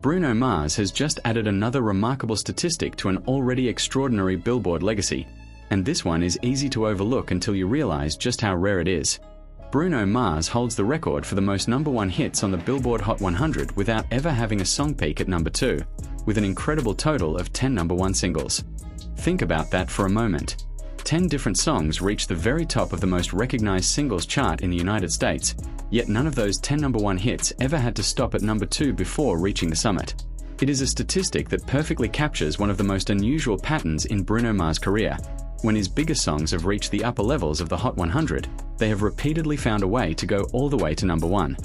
Bruno Mars has just added another remarkable statistic to an already extraordinary Billboard legacy, and this one is easy to overlook until you realize just how rare it is. Bruno Mars holds the record for the most #1 hits on the Billboard Hot 100 without ever having a song peak at number 2, with an incredible total of 10 #1 singles. Think about that for a moment. 10 different songs reached the very top of the most recognized singles chart in the United States, yet none of those 10 #1 hits ever had to stop at number 2 before reaching the summit. It is a statistic that perfectly captures one of the most unusual patterns in Bruno Mars' career. When his biggest songs have reached the upper levels of the Hot 100, they have repeatedly found a way to go all the way to number 1.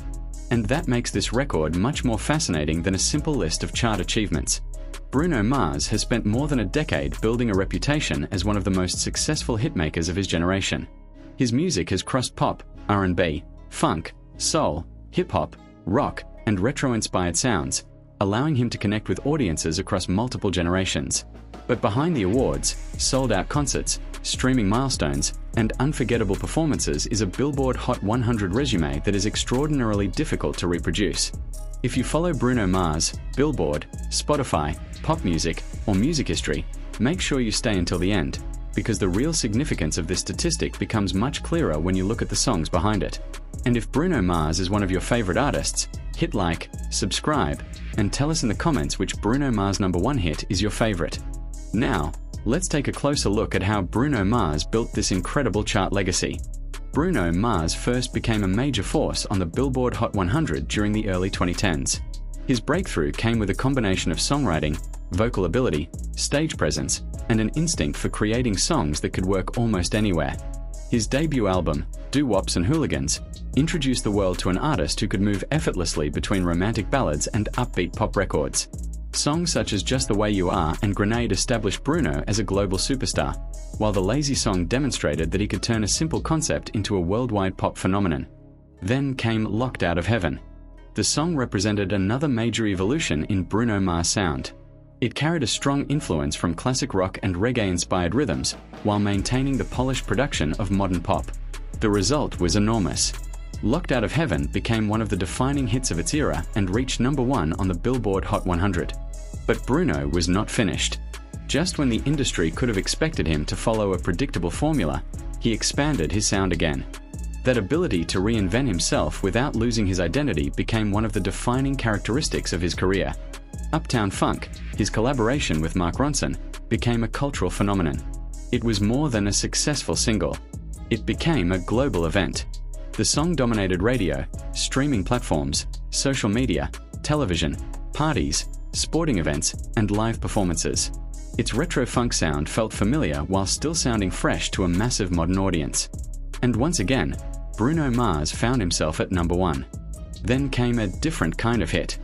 And that makes this record much more fascinating than a simple list of chart achievements. Bruno Mars has spent more than a decade building a reputation as one of the most successful hitmakers of his generation. His music has crossed pop, R&B, funk, soul, hip-hop, rock, and retro-inspired sounds, allowing him to connect with audiences across multiple generations. But behind the awards, sold-out concerts, streaming milestones, and unforgettable performances is a Billboard Hot 100 resume that is extraordinarily difficult to reproduce. If you follow Bruno Mars, Billboard, Spotify, pop music, or music history, make sure you stay until the end, because the real significance of this statistic becomes much clearer when you look at the songs behind it. And if Bruno Mars is one of your favorite artists, hit like, subscribe, and tell us in the comments which Bruno Mars #1 hit is your favorite. Now, let's take a closer look at how Bruno Mars built this incredible chart legacy. Bruno Mars first became a major force on the Billboard Hot 100 during the early 2010s. His breakthrough came with a combination of songwriting, vocal ability, stage presence, and an instinct for creating songs that could work almost anywhere. His debut album, Doo-Wops and Hooligans, introduced the world to an artist who could move effortlessly between romantic ballads and upbeat pop records. Songs such as Just the Way You Are and Grenade established Bruno as a global superstar, while the Lazy song demonstrated that he could turn a simple concept into a worldwide pop phenomenon. Then came Locked Out of Heaven. The song represented another major evolution in Bruno Mars' sound. It carried a strong influence from classic rock and reggae-inspired rhythms, while maintaining the polished production of modern pop. The result was enormous. Locked Out of Heaven became one of the defining hits of its era and reached #1 on the Billboard Hot 100. But Bruno was not finished. Just when the industry could have expected him to follow a predictable formula, he expanded his sound again. That ability to reinvent himself without losing his identity became one of the defining characteristics of his career. Uptown Funk, his collaboration with Mark Ronson, became a cultural phenomenon. It was more than a successful single. It became a global event. The song dominated radio, streaming platforms, social media, television, parties, sporting events, and live performances. Its retro funk sound felt familiar while still sounding fresh to a massive modern audience. And once again, Bruno Mars found himself at #1. Then came a different kind of hit.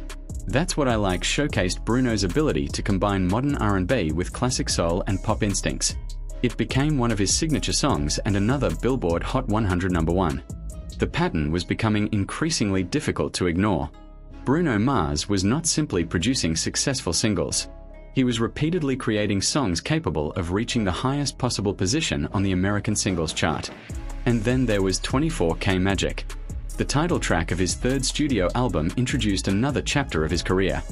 That's What I Like showcased Bruno's ability to combine modern R&B with classic soul and pop instincts. It became one of his signature songs and another Billboard Hot 100 #1. The pattern was becoming increasingly difficult to ignore. Bruno Mars was not simply producing successful singles. He was repeatedly creating songs capable of reaching the highest possible position on the American singles chart. And then there was 24K Magic. The title track of his third studio album introduced another chapter of his career.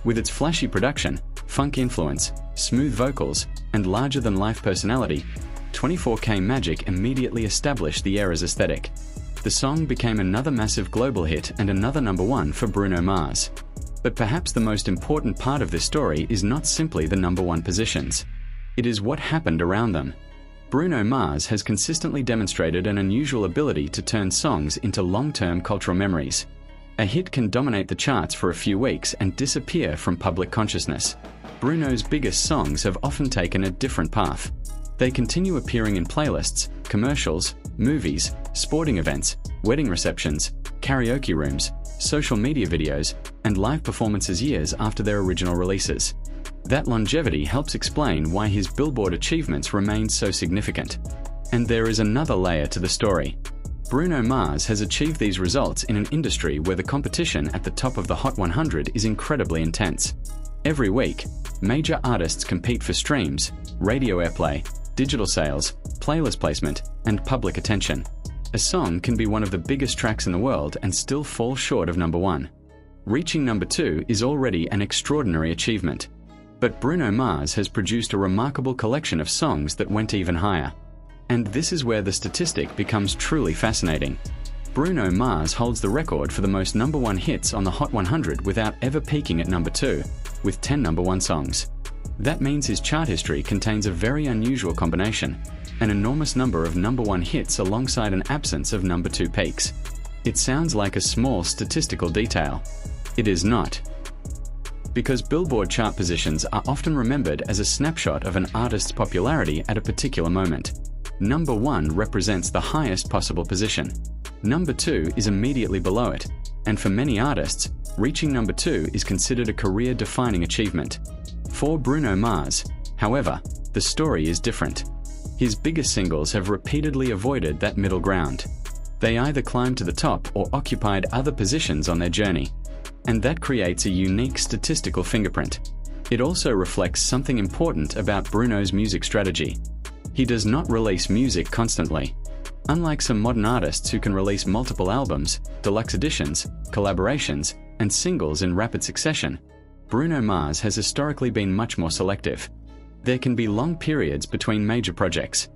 With its flashy production, funk influence, smooth vocals, and larger-than-life personality, 24K Magic immediately established the era's aesthetic. The song became another massive global hit and another #1 for Bruno Mars. But perhaps the most important part of this story is not simply the #1 positions. It is what happened around them. Bruno Mars has consistently demonstrated an unusual ability to turn songs into long-term cultural memories. A hit can dominate the charts for a few weeks and disappear from public consciousness. Bruno's biggest songs have often taken a different path. They continue appearing in playlists, commercials, movies, sporting events, wedding receptions, karaoke rooms, social media videos, and live performances years after their original releases. That longevity helps explain why his Billboard achievements remain so significant. And there is another layer to the story. Bruno Mars has achieved these results in an industry where the competition at the top of the Hot 100 is incredibly intense. Every week, major artists compete for streams, radio airplay, digital sales, playlist placement, and public attention. A song can be one of the biggest tracks in the world and still fall short of #1. Reaching number 2 is already an extraordinary achievement. But Bruno Mars has produced a remarkable collection of songs that went even higher. And this is where the statistic becomes truly fascinating. Bruno Mars holds the record for the most number 1 hits on the Hot 100 without ever peaking at number 2, with 10 number 1 songs. That means his chart history contains a very unusual combination, an enormous number of number 1 hits alongside an absence of number 2 peaks. It sounds like a small statistical detail. It is not. Because Billboard chart positions are often remembered as a snapshot of an artist's popularity at a particular moment. Number 1 represents the highest possible position. Number 2 is immediately below it, and for many artists, reaching number 2 is considered a career-defining achievement. For Bruno Mars, however, the story is different. His biggest singles have repeatedly avoided that middle ground. They either climbed to the top or occupied other positions on their journey. And that creates a unique statistical fingerprint. It also reflects something important about Bruno's music strategy. He does not release music constantly. Unlike some modern artists who can release multiple albums, deluxe editions, collaborations, and singles in rapid succession, Bruno Mars has historically been much more selective. There can be long periods between major projects.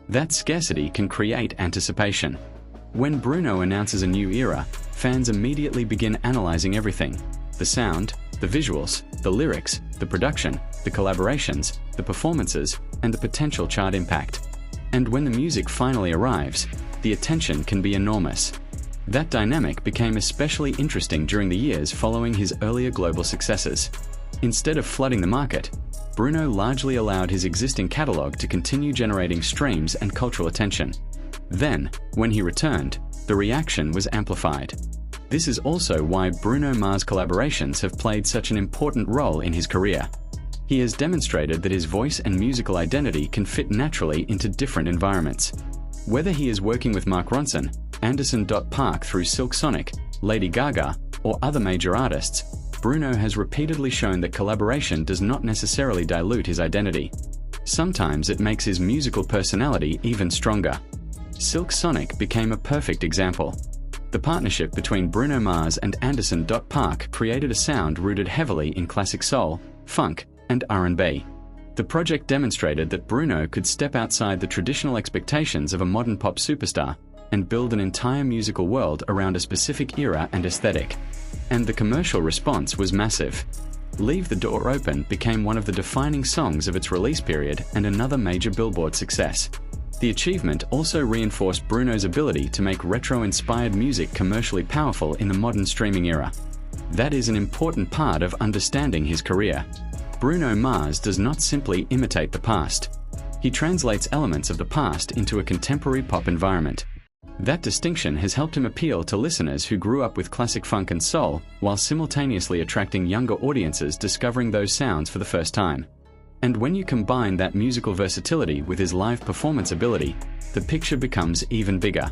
That scarcity can create anticipation. When Bruno announces a new era, fans immediately begin analyzing everything: the sound, the visuals, the lyrics, the production, the collaborations, the performances, and the potential chart impact. And when the music finally arrives, the attention can be enormous. That dynamic became especially interesting during the years following his earlier global successes. Instead of flooding the market, Bruno largely allowed his existing catalog to continue generating streams and cultural attention. Then, when he returned, the reaction was amplified. This is also why Bruno Mars collaborations have played such an important role in his career. He has demonstrated that his voice and musical identity can fit naturally into different environments. Whether he is working with Mark Ronson, Paak through Silk Sonic, Lady Gaga, or other major artists, Bruno has repeatedly shown that collaboration does not necessarily dilute his identity. Sometimes it makes his musical personality even stronger. Silk Sonic became a perfect example. The partnership between Bruno Mars and Paak created a sound rooted heavily in classic soul, funk, and R&B. The project demonstrated that Bruno could step outside the traditional expectations of a modern pop superstar and build an entire musical world around a specific era and aesthetic. And the commercial response was massive. Leave the Door Open became one of the defining songs of its release period and another major Billboard success. The achievement also reinforced Bruno's ability to make retro-inspired music commercially powerful in the modern streaming era. That is an important part of understanding his career. Bruno Mars does not simply imitate the past. He translates elements of the past into a contemporary pop environment. That distinction has helped him appeal to listeners who grew up with classic funk and soul, while simultaneously attracting younger audiences discovering those sounds for the first time. And when you combine that musical versatility with his live performance ability, the picture becomes even bigger.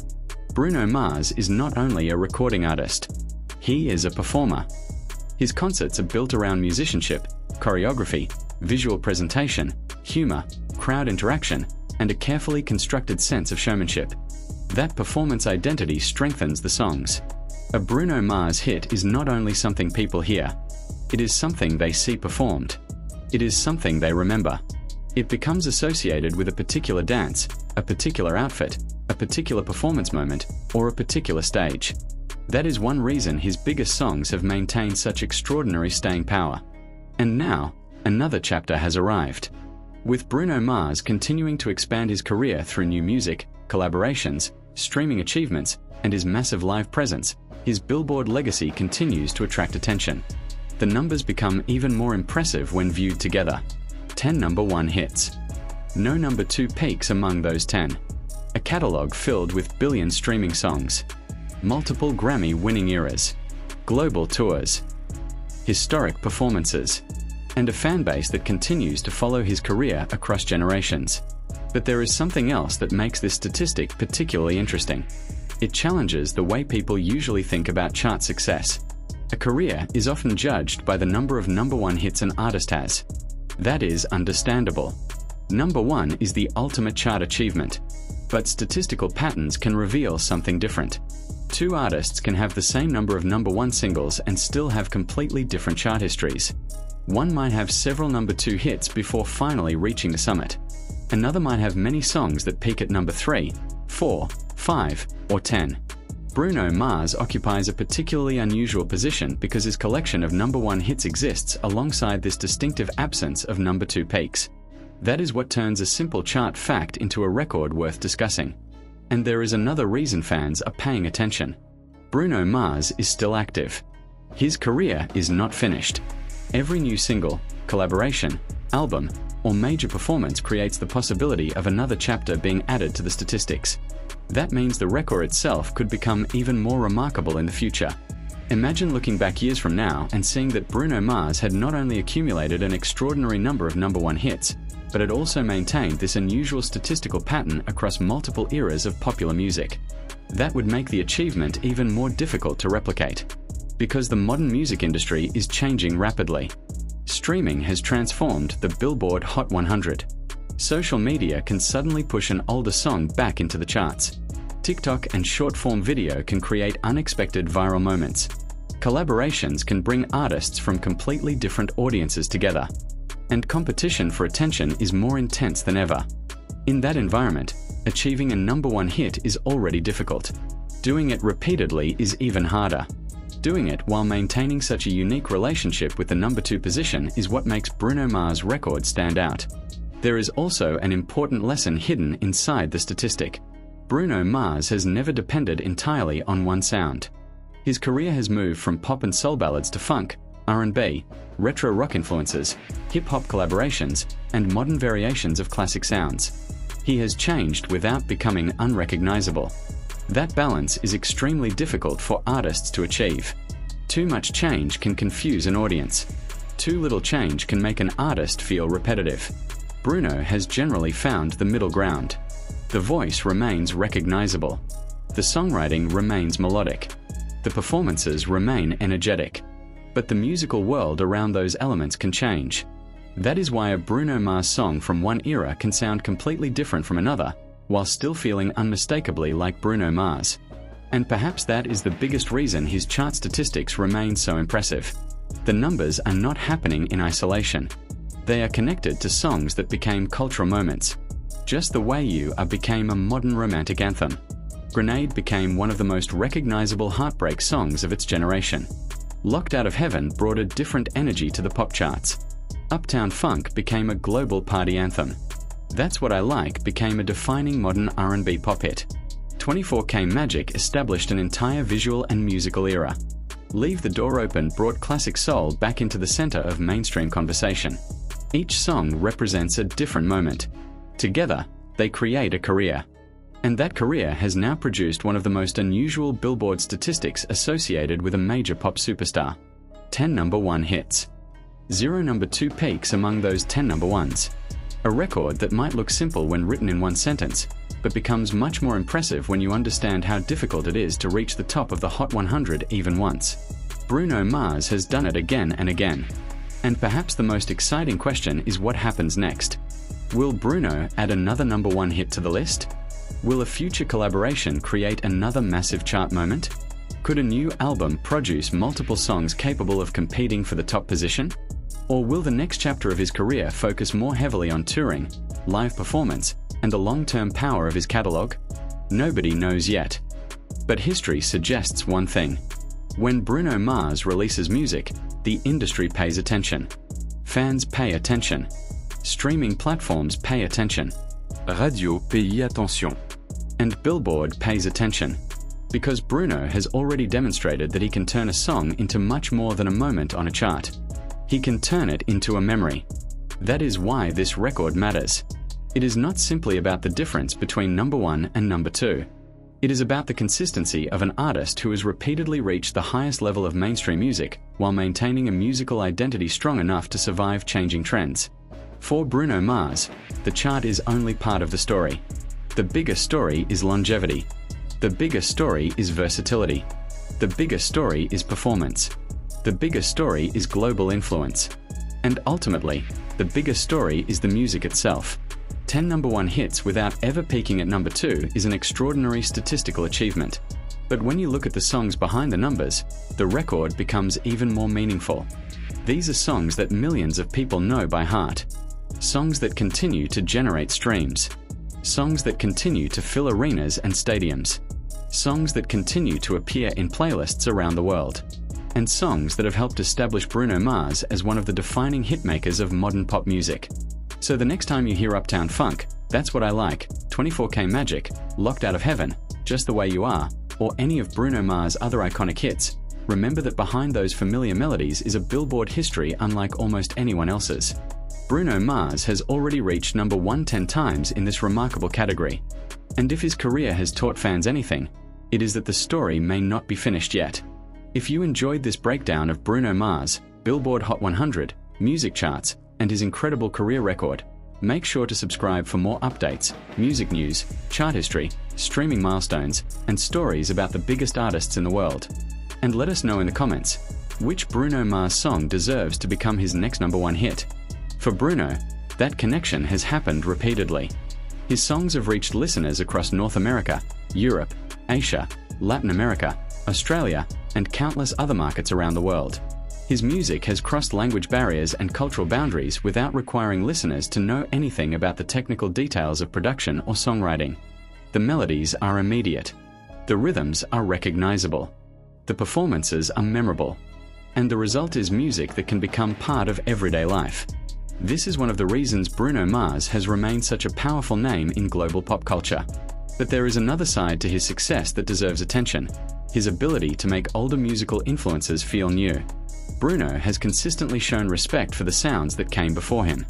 Bruno Mars is not only a recording artist, he is a performer. His concerts are built around musicianship, choreography, visual presentation, humor, crowd interaction, and a carefully constructed sense of showmanship. That performance identity strengthens the songs. A Bruno Mars hit is not only something people hear, it is something they see performed. It is something they remember. It becomes associated with a particular dance, a particular outfit, a particular performance moment, or a particular stage. That is one reason his biggest songs have maintained such extraordinary staying power. And now, another chapter has arrived. With Bruno Mars continuing to expand his career through new music, collaborations, streaming achievements, and his massive live presence, his Billboard legacy continues to attract attention. The numbers become even more impressive when viewed together. 10 number 1 hits. No number 2 peaks among those 10. A catalog filled with billion streaming songs. Multiple Grammy-winning eras. Global tours. Historic performances. And a fan base that continues to follow his career across generations. But there is something else that makes this statistic particularly interesting. It challenges the way people usually think about chart success. A career is often judged by the number of number 1 hits an artist has. That is understandable. Number 1 is the ultimate chart achievement. But statistical patterns can reveal something different. Two artists can have the same number of number one singles and still have completely different chart histories. One might have several number two hits before finally reaching the summit. Another might have many songs that peak at number 3, 4, 5, or 10. Bruno Mars occupies a particularly unusual position because his collection of number one hits exists alongside this distinctive absence of number two peaks. That is what turns a simple chart fact into a record worth discussing. And there is another reason fans are paying attention. Bruno Mars is still active. His career is not finished. Every new single, collaboration, album, or major performance creates the possibility of another chapter being added to the statistics. That means the record itself could become even more remarkable in the future. Imagine looking back years from now and seeing that Bruno Mars had not only accumulated an extraordinary number of number one hits, but had also maintained this unusual statistical pattern across multiple eras of popular music. That would make the achievement even more difficult to replicate. Because the modern music industry is changing rapidly. Streaming has transformed the Billboard Hot 100. Social media can suddenly push an older song back into the charts. TikTok and short-form video can create unexpected viral moments. Collaborations can bring artists from completely different audiences together. And competition for attention is more intense than ever. In that environment, achieving a number one hit is already difficult. Doing it repeatedly is even harder. Doing it while maintaining such a unique relationship with the number two position is what makes Bruno Mars' record stand out. There is also an important lesson hidden inside the statistic. Bruno Mars has never depended entirely on one sound. His career has moved from pop and soul ballads to funk, R&B, retro rock influences, hip-hop collaborations, and modern variations of classic sounds. He has changed without becoming unrecognizable. That balance is extremely difficult for artists to achieve. Too much change can confuse an audience. Too little change can make an artist feel repetitive. Bruno has generally found the middle ground. The voice remains recognizable. The songwriting remains melodic. The performances remain energetic. But the musical world around those elements can change. That is why a Bruno Mars song from one era can sound completely different from another, while still feeling unmistakably like Bruno Mars. And perhaps that is the biggest reason his chart statistics remain so impressive. The numbers are not happening in isolation. They are connected to songs that became cultural moments. Just the Way You Are became a modern romantic anthem. Grenade became one of the most recognizable heartbreak songs of its generation. Locked Out of Heaven brought a different energy to the pop charts. Uptown Funk became a global party anthem. That's What I Like became a defining modern R&B pop hit. 24K Magic established an entire visual and musical era. Leave the Door Open brought classic soul back into the center of mainstream conversation. Each song represents a different moment. Together, they create a career. And that career has now produced one of the most unusual Billboard statistics associated with a major pop superstar. 10 number one hits. 0 number two peaks among those 10 number ones. A record that might look simple when written in one sentence, but becomes much more impressive when you understand how difficult it is to reach the top of the Hot 100 even once. Bruno Mars has done it again and again. And perhaps the most exciting question is what happens next. Will Bruno add another number one hit to the list? Will a future collaboration create another massive chart moment? Could a new album produce multiple songs capable of competing for the top position? Or will the next chapter of his career focus more heavily on touring, live performance, and the long-term power of his catalog? Nobody knows yet. But history suggests one thing. When Bruno Mars releases music, the industry pays attention. Fans pay attention. Streaming platforms pay attention. Radio paye attention. And Billboard pays attention. Because Bruno has already demonstrated that he can turn a song into much more than a moment on a chart. He can turn it into a memory. That is why this record matters. It is not simply about the difference between number one and number two. It is about the consistency of an artist who has repeatedly reached the highest level of mainstream music while maintaining a musical identity strong enough to survive changing trends. For Bruno Mars, the chart is only part of the story. The bigger story is longevity. The bigger story is versatility. The bigger story is performance. The bigger story is global influence. And ultimately, the bigger story is the music itself. 10 number one hits without ever peaking at number two is an extraordinary statistical achievement. But when you look at the songs behind the numbers, the record becomes even more meaningful. These are songs that millions of people know by heart. Songs that continue to generate streams. Songs that continue to fill arenas and stadiums. Songs that continue to appear in playlists around the world. And songs that have helped establish Bruno Mars as one of the defining hitmakers of modern pop music. So the next time you hear Uptown Funk, That's What I Like, 24K Magic, Locked Out of Heaven, Just the Way You Are, or any of Bruno Mars' other iconic hits, remember that behind those familiar melodies is a Billboard history unlike almost anyone else's. Bruno Mars has already reached number 1 10 times in this remarkable category. And if his career has taught fans anything, it is that the story may not be finished yet. If you enjoyed this breakdown of Bruno Mars, Billboard Hot 100, music charts, and his incredible career record, make sure to subscribe for more updates, music news, chart history, streaming milestones, and stories about the biggest artists in the world. And let us know in the comments, which Bruno Mars song deserves to become his next number 1 hit? For Bruno, that connection has happened repeatedly. His songs have reached listeners across North America, Europe, Asia, Latin America, Australia, and countless other markets around the world. His music has crossed language barriers and cultural boundaries without requiring listeners to know anything about the technical details of production or songwriting. The melodies are immediate. The rhythms are recognizable. The performances are memorable. And the result is music that can become part of everyday life. This is one of the reasons Bruno Mars has remained such a powerful name in global pop culture. But there is another side to his success that deserves attention: his ability to make older musical influences feel new. Bruno has consistently shown respect for the sounds that came before him.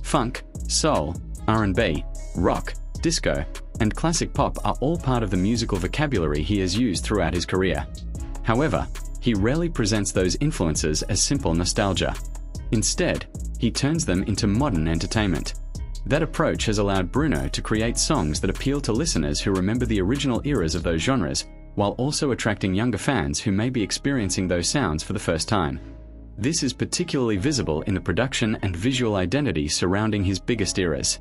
Funk, soul, R&B, rock, disco, and classic pop are all part of the musical vocabulary he has used throughout his career. However, he rarely presents those influences as simple nostalgia. Instead, he turns them into modern entertainment. That approach has allowed Bruno to create songs that appeal to listeners who remember the original eras of those genres, while also attracting younger fans who may be experiencing those sounds for the first time. This is particularly visible in the production and visual identity surrounding his biggest eras.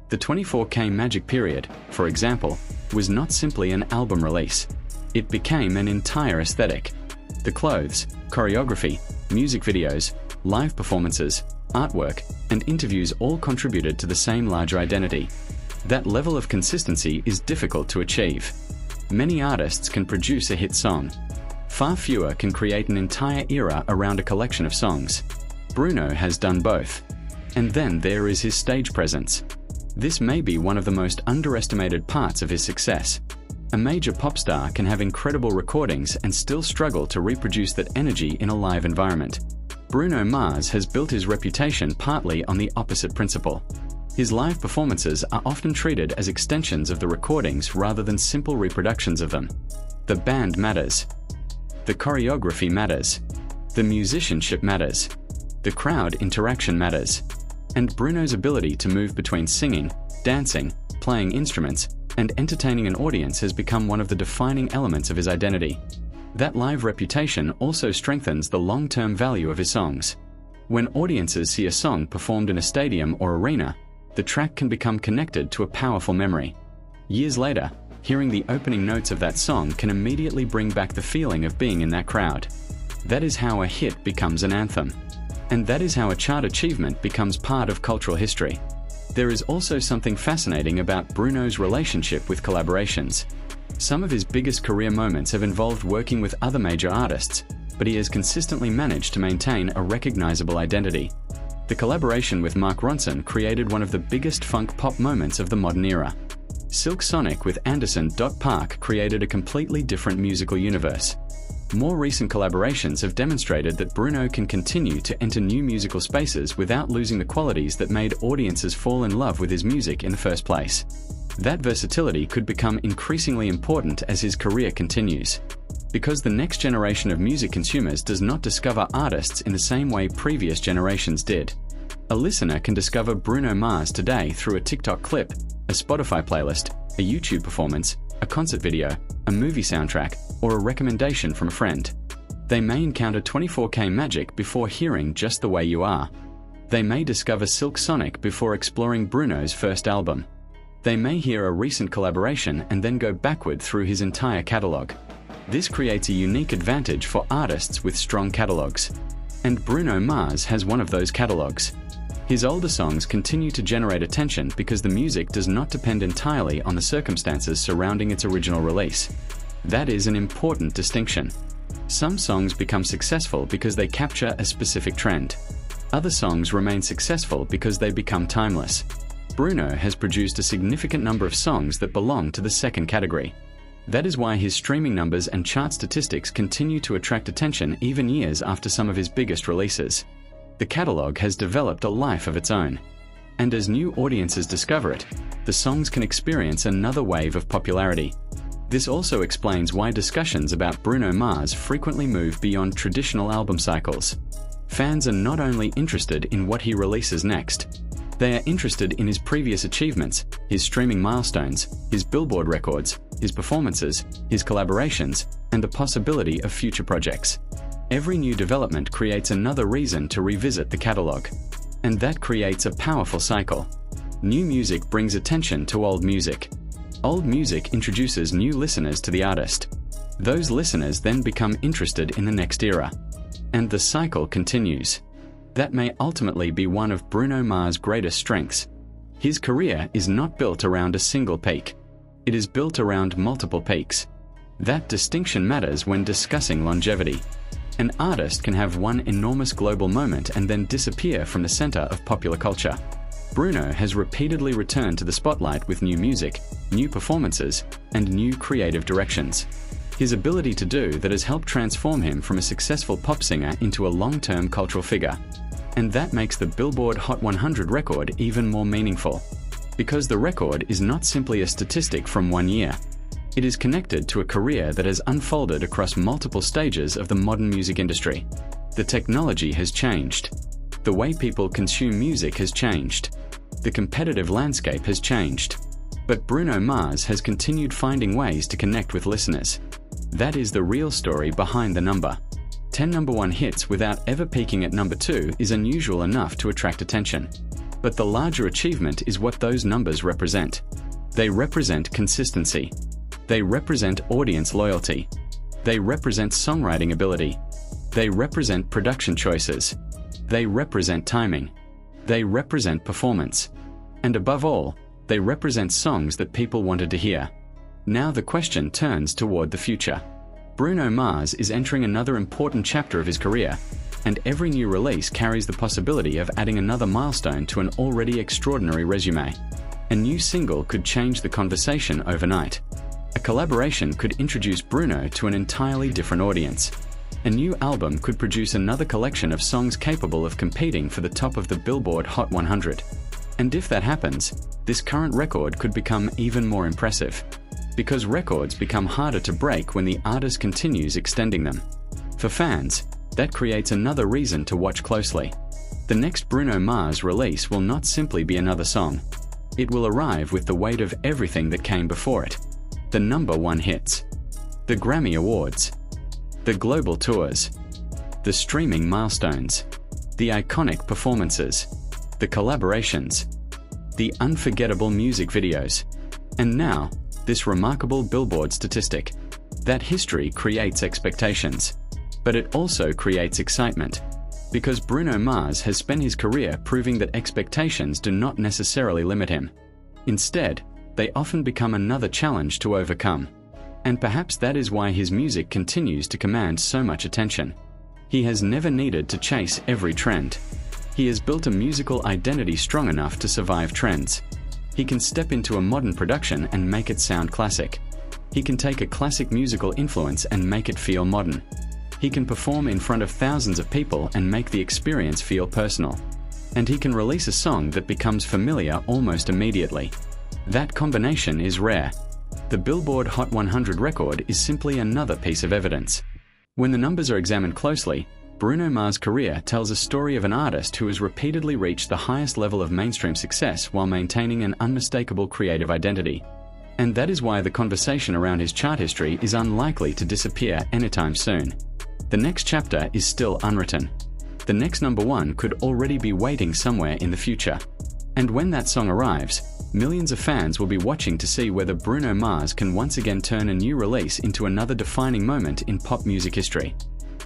The 24K Magic period, for example, was not simply an album release. It became an entire aesthetic. The clothes, choreography, music videos, live performances, artwork, and interviews all contributed to the same larger identity. That level of consistency is difficult to achieve. Many artists can produce a hit song. Far fewer can create an entire era around a collection of songs. Bruno has done both. And then there is his stage presence. This may be one of the most underestimated parts of his success. A major pop star can have incredible recordings and still struggle to reproduce that energy in a live environment. Bruno Mars has built his reputation partly on the opposite principle. His live performances are often treated as extensions of the recordings rather than simple reproductions of them. The band matters. The choreography matters. The musicianship matters. The crowd interaction matters. And Bruno's ability to move between singing, dancing, playing instruments, and entertaining an audience has become one of the defining elements of his identity. That live reputation also strengthens the long-term value of his songs. When audiences see a song performed in a stadium or arena, the track can become connected to a powerful memory. Years later, hearing the opening notes of that song can immediately bring back the feeling of being in that crowd. That is how a hit becomes an anthem. And that is how a chart achievement becomes part of cultural history. There is also something fascinating about Bruno's relationship with collaborations. Some of his biggest career moments have involved working with other major artists, but he has consistently managed to maintain a recognizable identity. The collaboration with Mark Ronson created one of the biggest funk pop moments of the modern era. Silk Sonic with Paak created a completely different musical universe. More recent collaborations have demonstrated that Bruno can continue to enter new musical spaces without losing the qualities that made audiences fall in love with his music in the first place. That versatility could become increasingly important as his career continues. Because the next generation of music consumers does not discover artists in the same way previous generations did. A listener can discover Bruno Mars today through a TikTok clip, a Spotify playlist, a YouTube performance, a concert video, a movie soundtrack, or a recommendation from a friend. They may encounter 24K Magic before hearing Just the Way You Are. They may discover Silk Sonic before exploring Bruno's first album. They may hear a recent collaboration and then go backward through his entire catalog. This creates a unique advantage for artists with strong catalogs. And Bruno Mars has one of those catalogs. His older songs continue to generate attention because the music does not depend entirely on the circumstances surrounding its original release. That is an important distinction. Some songs become successful because they capture a specific trend. Other songs remain successful because they become timeless. Bruno has produced a significant number of songs that belong to the second category. That is why his streaming numbers and chart statistics continue to attract attention even years after some of his biggest releases. The catalog has developed a life of its own. And as new audiences discover it, the songs can experience another wave of popularity. This also explains why discussions about Bruno Mars frequently move beyond traditional album cycles. Fans are not only interested in what he releases next, they are interested in his previous achievements, his streaming milestones, his Billboard records, his performances, his collaborations, and the possibility of future projects. Every new development creates another reason to revisit the catalog. And that creates a powerful cycle. New music brings attention to old music. Old music introduces new listeners to the artist. Those listeners then become interested in the next era. And the cycle continues. That may ultimately be one of Bruno Mars' greatest strengths. His career is not built around a single peak. It is built around multiple peaks. That distinction matters when discussing longevity. An artist can have one enormous global moment and then disappear from the center of popular culture. Bruno has repeatedly returned to the spotlight with new music, new performances, and new creative directions. His ability to do that has helped transform him from a successful pop singer into a long-term cultural figure. And that makes the Billboard Hot 100 record even more meaningful. Because the record is not simply a statistic from one year. It is connected to a career that has unfolded across multiple stages of the modern music industry. The technology has changed. The way people consume music has changed. The competitive landscape has changed. But Bruno Mars has continued finding ways to connect with listeners. That is the real story behind the number. 10 number one hits without ever peaking at number 2 is unusual enough to attract attention. But the larger achievement is what those numbers represent. They represent consistency. They represent audience loyalty. They represent songwriting ability. They represent production choices. They represent timing. They represent performance. And above all, they represent songs that people wanted to hear. Now the question turns toward the future. Bruno Mars is entering another important chapter of his career, and every new release carries the possibility of adding another milestone to an already extraordinary resume. A new single could change the conversation overnight. A collaboration could introduce Bruno to an entirely different audience. A new album could produce another collection of songs capable of competing for the top of the Billboard Hot 100. And if that happens, this current record could become even more impressive. Because records become harder to break when the artist continues extending them. For fans, that creates another reason to watch closely. The next Bruno Mars release will not simply be another song. It will arrive with the weight of everything that came before it. The number one hits. The Grammy Awards. The global tours. The streaming milestones. The iconic performances. The collaborations. The unforgettable music videos. And now, this remarkable Billboard statistic. That history creates expectations. But it also creates excitement. Because Bruno Mars has spent his career proving that expectations do not necessarily limit him. Instead, they often become another challenge to overcome. And perhaps that is why his music continues to command so much attention. He has never needed to chase every trend. He has built a musical identity strong enough to survive trends. He can step into a modern production and make it sound classic. He can take a classic musical influence and make it feel modern. He can perform in front of thousands of people and make the experience feel personal. And he can release a song that becomes familiar almost immediately. That combination is rare. The Billboard Hot 100 record is simply another piece of evidence. When the numbers are examined closely, Bruno Mars' career tells a story of an artist who has repeatedly reached the highest level of mainstream success while maintaining an unmistakable creative identity. And that is why the conversation around his chart history is unlikely to disappear anytime soon. The next chapter is still unwritten. The next number one could already be waiting somewhere in the future. And when that song arrives, Millions of fans will be watching to see whether Bruno Mars can once again turn a new release into another defining moment in pop music history.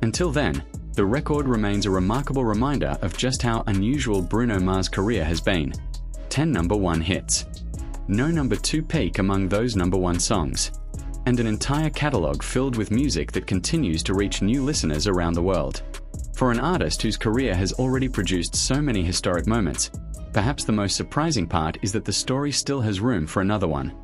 Until then, the record remains a remarkable reminder of just how unusual Bruno Mars' career has been. 10 number 1 hits. No number 2 peak among those number 1 songs. And an entire catalogue filled with music that continues to reach new listeners around the world. For an artist whose career has already produced so many historic moments, perhaps the most surprising part is that the story still has room for another one.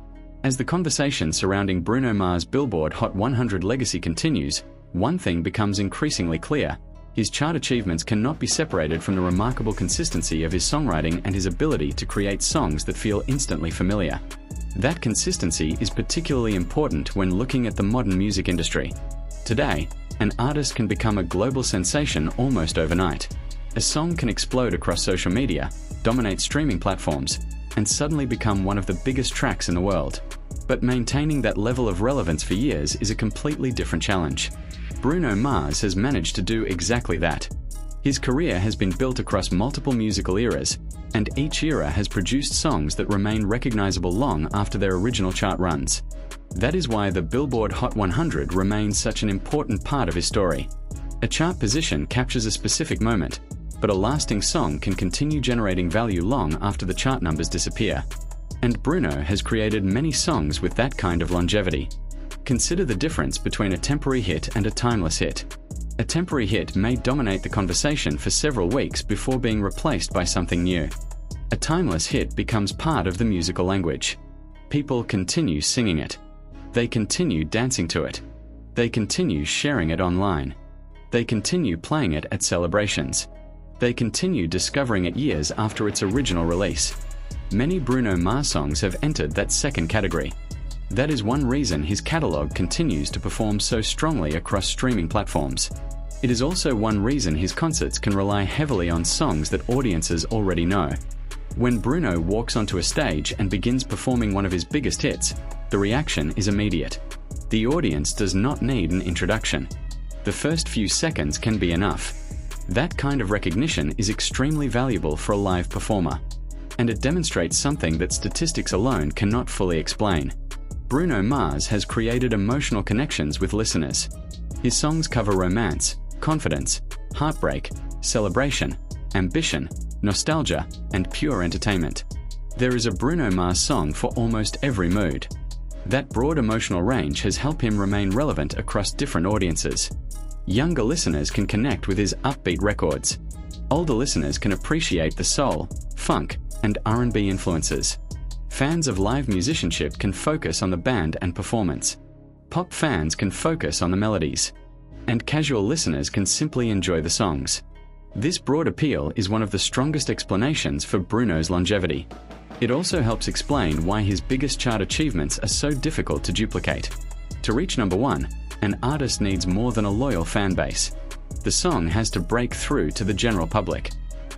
As the conversation surrounding Bruno Mars' Billboard Hot 100 legacy continues, one thing becomes increasingly clear. His chart achievements cannot be separated from the remarkable consistency of his songwriting and his ability to create songs that feel instantly familiar. That consistency is particularly important when looking at the modern music industry. Today, an artist can become a global sensation almost overnight. A song can explode across social media, dominate streaming platforms, and suddenly become one of the biggest tracks in the world. But maintaining that level of relevance for years is a completely different challenge. Bruno Mars has managed to do exactly that. His career has been built across multiple musical eras, and each era has produced songs that remain recognizable long after their original chart runs. That is why the Billboard Hot 100 remains such an important part of his story. A chart position captures a specific moment, but a lasting song can continue generating value long after the chart numbers disappear. And Bruno has created many songs with that kind of longevity. Consider the difference between a temporary hit and a timeless hit. A temporary hit may dominate the conversation for several weeks before being replaced by something new. A timeless hit becomes part of the musical language. People continue singing it. They continue dancing to it. They continue sharing it online. They continue playing it at celebrations. They continue discovering it years after its original release. Many Bruno Mars songs have entered that second category. That is one reason his catalogue continues to perform so strongly across streaming platforms. It is also one reason his concerts can rely heavily on songs that audiences already know. When Bruno walks onto a stage and begins performing one of his biggest hits, the reaction is immediate. The audience does not need an introduction. The first few seconds can be enough. That kind of recognition is extremely valuable for a live performer. And it demonstrates something that statistics alone cannot fully explain. Bruno Mars has created emotional connections with listeners. His songs cover romance, confidence, heartbreak, celebration, ambition, nostalgia, and pure entertainment. There is a Bruno Mars song for almost every mood. That broad emotional range has helped him remain relevant across different audiences. Younger listeners can connect with his upbeat records. Older listeners can appreciate the soul, funk, and R&B influences. Fans of live musicianship can focus on the band and performance. Pop fans can focus on the melodies. And casual listeners can simply enjoy the songs. This broad appeal is one of the strongest explanations for Bruno's longevity. It also helps explain why his biggest chart achievements are so difficult to duplicate. To reach number 1, an artist needs more than a loyal fan base. The song has to break through to the general public.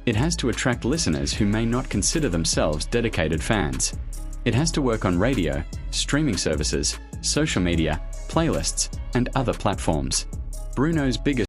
It has to attract listeners who may not consider themselves dedicated fans. It has to work on radio, streaming services, social media, playlists, and other platforms. Bruno's biggest